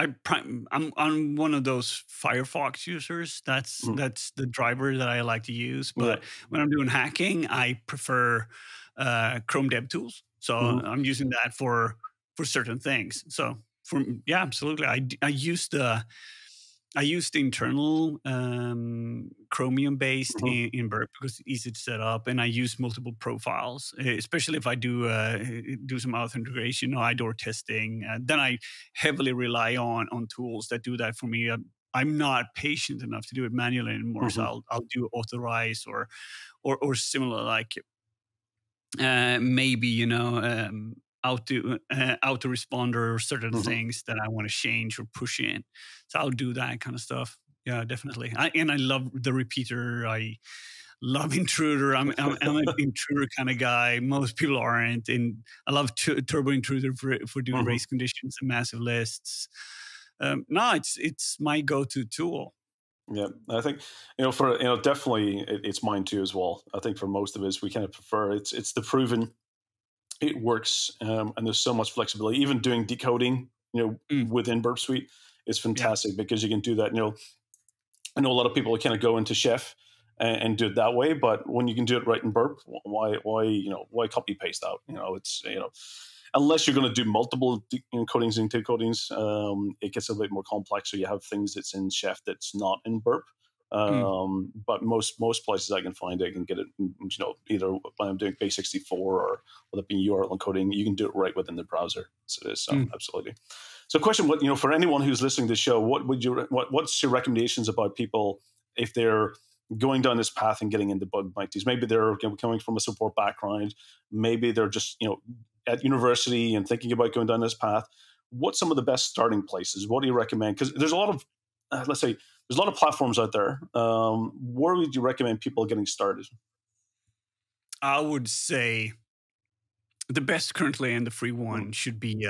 I'm one of those Firefox users. That's the driver that I like to use. But when I'm doing hacking, I prefer Chrome DevTools. So I'm using that for certain things. So absolutely. I used internal Chromium-based in Burp because it's easy to set up, and I use multiple profiles, especially if I do some auth integration or IDOR testing. Then I heavily rely on tools that do that for me. I'm not patient enough to do it manually anymore, so I'll do authorize or similar, like maybe autoresponder or certain things that I want to change or push in. So I'll do that kind of stuff. Yeah, definitely. I love the repeater. I love intruder. I'm an intruder kind of guy. Most people aren't. And I love turbo intruder for doing race conditions and massive lists. No, it's my go-to tool. Yeah, I think definitely it's mine too as well. I think for most of us, we kind of prefer it's the proven. It works, and there's so much flexibility. Even doing decoding, within Burp Suite is fantastic because you can do that. I know a lot of people kind of go into Chef and do it that way, but when you can do it right in Burp, why copy paste out? It's unless you're going to do multiple encodings and decodings, it gets a bit more complex. So you have things that's in Chef that's not in Burp. But most places I can find, I can get it, either when I'm doing base64 or whether it be URL encoding, you can do it right within the browser. So it is, absolutely. So question, for anyone who's listening to the show, what's your recommendations about people if they're going down this path and getting into bug bounties? Maybe they're coming from a support background. Maybe they're just, at university and thinking about going down this path. What's some of the best starting places? What do you recommend? Because there's a lot of, there's a lot of platforms out there. Where would you recommend people getting started? I would say the best currently and the free one should be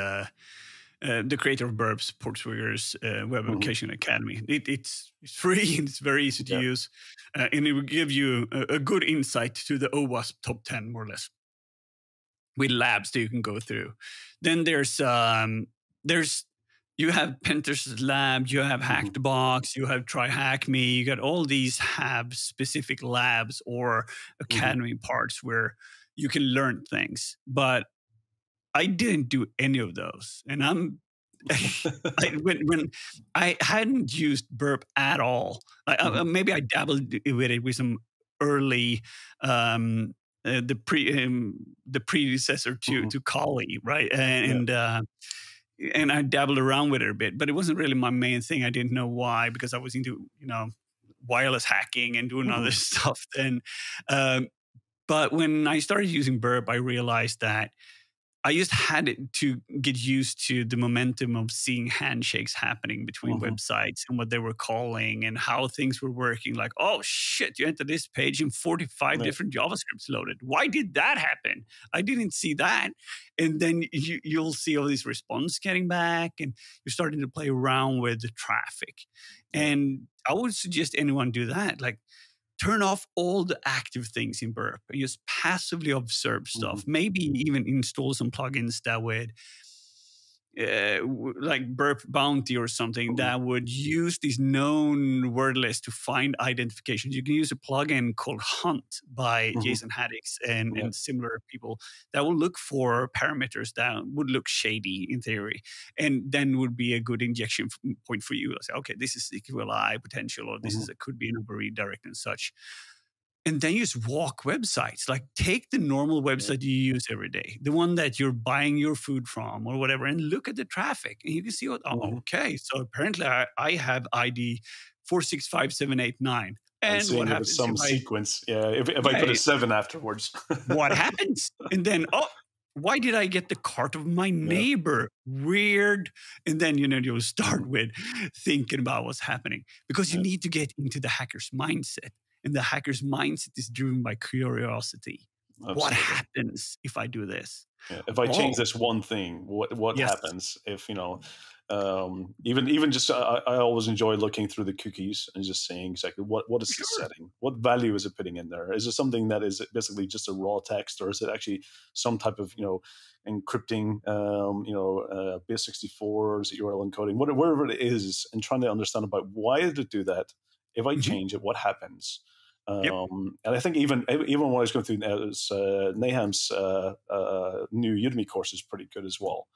the creator of Burp, Portswigger's web Hmm. application academy. It's free and it's very easy to Yeah. use, and it will give you a good insight to the OWASP top 10, more or less, with labs that you can go through. Then there's you have Penter's Lab, you have Hmm. Hackbox, you have Try Hack Me. You got all these have specific labs or Hmm. academy parts where you can learn things. But I didn't do any of those, and when I hadn't used Burp at all. Hmm. Maybe I dabbled with it with some early the predecessor Hmm. to Kali, right? Yeah. And I dabbled around with it a bit, but it wasn't really my main thing. I didn't know why, because I was into wireless hacking and doing other Hmm. stuff then. Um, but when I started using Burp, I realized that I just had it to get used to the momentum of seeing handshakes happening between Hmm. websites and what they were calling and how things were working. Like, oh shit, you entered this page and 45 Yeah. different JavaScripts loaded. Why did that happen? I didn't see that. And then you'll see all these response getting back, and you're starting to play around with the traffic. Yeah. And I would suggest anyone do that. Like, turn off all the active things in Burp and just passively observe Hmm. stuff. Maybe even install some plugins that would, like Burp Bounty or something, Hmm. that would use these known word lists to find identifications. You can use a plugin called Hunt by Hmm. Jason Haddix and, Yeah. and similar people that will look for parameters that would look shady in theory, and then would be a good injection point for you. Say, okay, this is equal potential, or this Hmm. is could be an over redirect and such. And then you just walk websites. Like, take the normal Yeah. website you use every day, the one that you're buying your food from or whatever, and look at the traffic. And you can see, Hmm. okay, so apparently I have ID 465789. And And what seeing if it's happens if some sequence. Yeah. If I put a yeah, 7 afterwards. what happens? And then, why did I get the cart of my Yeah. neighbor? Weird. And then, you'll start Mhm. with thinking about what's happening, because you Yeah. need to get into the hacker's mindset. And the hacker's mindset is driven by curiosity. What Absolutely. happens if I do this? Yeah. If I change Oh, this one thing, what yes. happens? If even just I always enjoy looking through the cookies and just seeing exactly what is the Sure. setting, what value is it putting in there? Is it something that is basically just a raw text, or is it actually some type of encrypting, base64, is it URL encoding, whatever it is, and trying to understand about why did it do that? If I Mhm. change it, what happens? Yep. And I think even when I was going through Naham's new Udemy course is pretty good as well,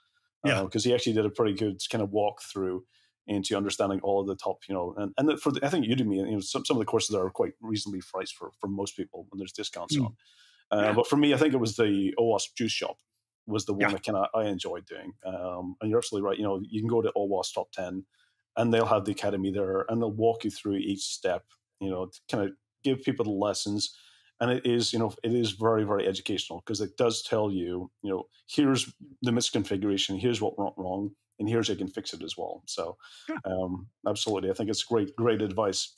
Yeah. because he actually did a pretty good kind of walkthrough into understanding all of the top, and I think Udemy, some of the courses are quite reasonably priced for most people when there's discounts Mm. on. Yeah. But for me, I think it was the OWASP Juice Shop was the one Yeah. that I enjoyed doing. And you're absolutely right. You can go to OWASP Top 10, and they'll have the academy there, and they'll walk you through each step. To kind of give people the lessons, and it is very, very educational, because it does tell you, here's the misconfiguration, here's what went wrong, and here's how you can fix it as well. So, Yeah. absolutely, I think it's great advice.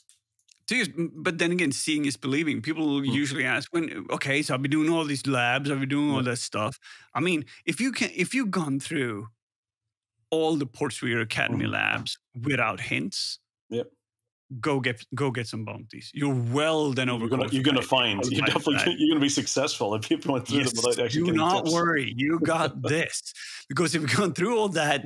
But then again, seeing is believing. People Mm. usually ask, okay, so I've been doing all these labs, I've been doing all Yeah. that stuff. I mean, if you've gone through all the Portswigger Academy Mhm. labs without hints, Yeah. go get some bounties. You're well then You're gonna overqualified find you're qualified for that. definitely you're gonna be successful if people went through them Yes, without actually do getting not tips. worry. You got this. Because if you've gone through all that,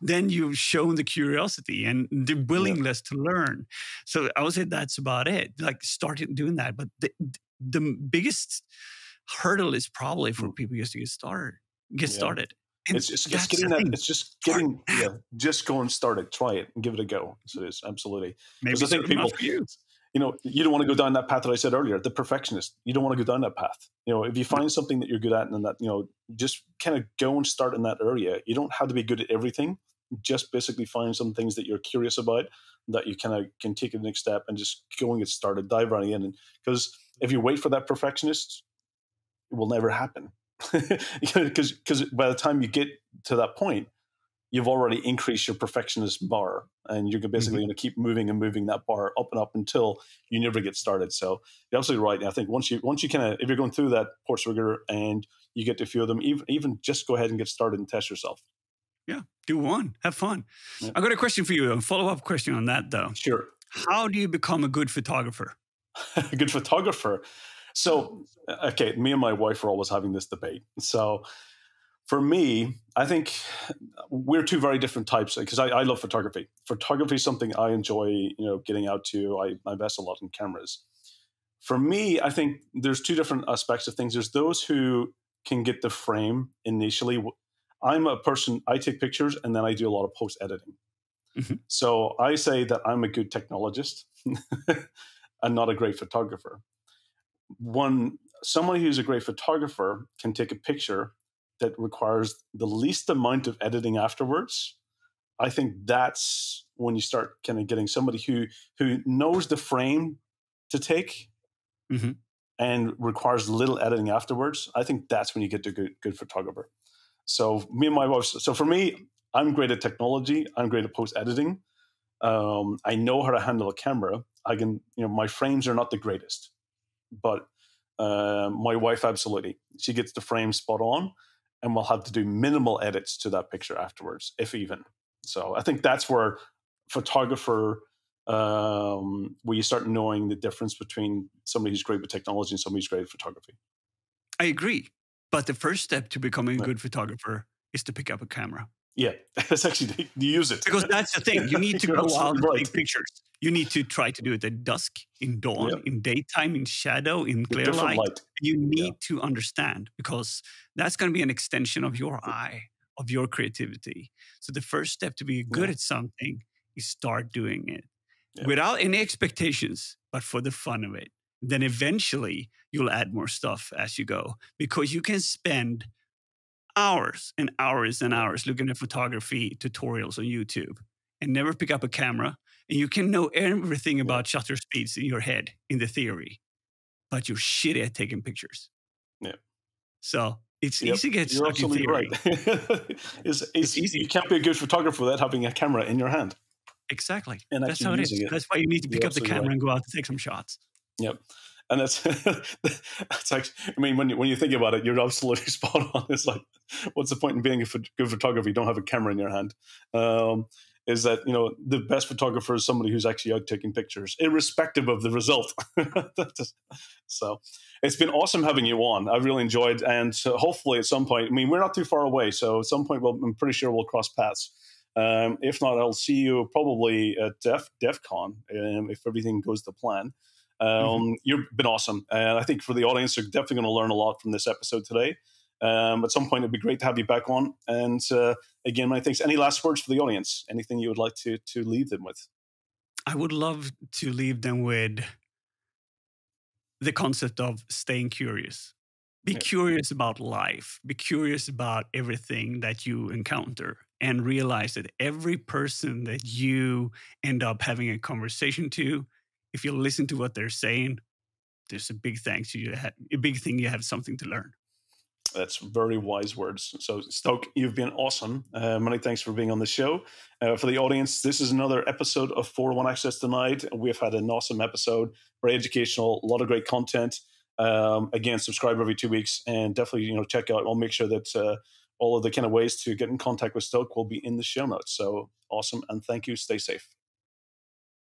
then you've shown the curiosity and the willingness to learn. So I would say that's about it. Like, start doing that. But the biggest hurdle is probably for Mm. people just to get started. Get Yeah. started. And It's that's getting the that. thing. It's just Start getting, now. just go and start it. Try it and give it a go. So it is absolutely, because Maybe I think so not people, for you. you don't want to go down that path that I said earlier, the perfectionist. You don't want to go down that path. If you find something that you're good at, and that, just kind of go and start in that area. You don't have to be good at everything. Just basically find some things that you're curious about, that you kind of can take the next step and just go and get started, dive right in. Because if you wait for that perfectionist, it will never happen. Because by the time you get to that point, you've already increased your perfectionist bar, and you're basically Mhm. going to keep moving and moving that bar up and up until you never get started. So you're absolutely right. And I think once you kind of, if you're going through that course rigor and you get to a few of them, even just go ahead and get started and test yourself. Yeah, do one. Have fun. Yeah. I got a question for you. A follow-up question on that, though. Sure. How do you become a good photographer? A good photographer. So, okay, me and my wife are always having this debate. So, for me, I think we're two very different types because I love photography. Photography is something I enjoy, getting out to. I invest a lot in cameras. For me, I think there's two different aspects of things. There's those who can get the frame initially. I'm a person, I take pictures and then I do a lot of post editing. Mm-hmm. So I say that I'm a good technologist and not a great photographer. Somebody who's a great photographer can take a picture that requires the least amount of editing afterwards. I think that's when you start kind of getting somebody who knows the frame to take Mm-hmm. and requires little editing afterwards. I think that's when you get to good photographer. So me and my wife. So for me, I'm great at technology. I'm great at post editing. I know how to handle a camera. I can, my frames are not the greatest, but my wife absolutely. She gets the frame spot on, and we'll have to do minimal edits to that picture afterwards, if even. So I think that's where photographer, where you start knowing the difference between somebody who's great with technology and somebody who's great at photography. I agree. But the first step to becoming a good photographer is to pick up a camera. Yeah, that's actually, you use it. Because that's the thing. You need to You're go out and right. take pictures. You need to try to do it at dusk, in dawn, in daytime, in shadow, in clear light. You need to understand, because that's going to be an extension of your eye, of your creativity. So the first step to be good at something is start doing it without any expectations, but for the fun of it. Then eventually you'll add more stuff as you go, because you can spend hours and hours and hours looking at photography tutorials on YouTube and never pick up a camera. And you can know everything about shutter speeds in your head in the theory, but you're shitty at taking pictures. Yeah. So it's easy to get You're stuck in theory. Right. it's easy. You can't be a good photographer without having a camera in your hand. Exactly. And that's how it is. That's why you need to pick up the camera and go out to take some shots. Yep. And that's actually, I mean, when you think about it, you're absolutely spot on. It's like, what's the point in being a good photographer if you don't have a camera in your hand? Is that, the best photographer is somebody who's actually out taking pictures, irrespective of the result. So it's been awesome having you on. I really enjoyed, and so hopefully at some point, I mean, we're not too far away, so at some point, I'm pretty sure we'll cross paths. If not, I'll see you probably at DEF CON if everything goes to plan. You've been awesome. And I think for the audience, they're definitely going to learn a lot from this episode today. At some point, it'd be great to have you back on. And again, many thanks. Any last words for the audience? Anything you would like to leave them with? I would love to leave them with the concept of staying curious. Be curious about life. Be curious about everything that you encounter, and realize that every person that you end up having a conversation to, if you listen to what they're saying, there's a big thanks to you. A big thing you have something to learn. That's very wise words. So, STÖK, you've been awesome. Many thanks for being on the show. For the audience, this is another episode of 401 Access Tonight. We've had an awesome episode, very educational, a lot of great content. Again, subscribe every 2 weeks, and definitely check out. I'll make sure that all of the kind of ways to get in contact with STÖK will be in the show notes. So awesome, and thank you. Stay safe.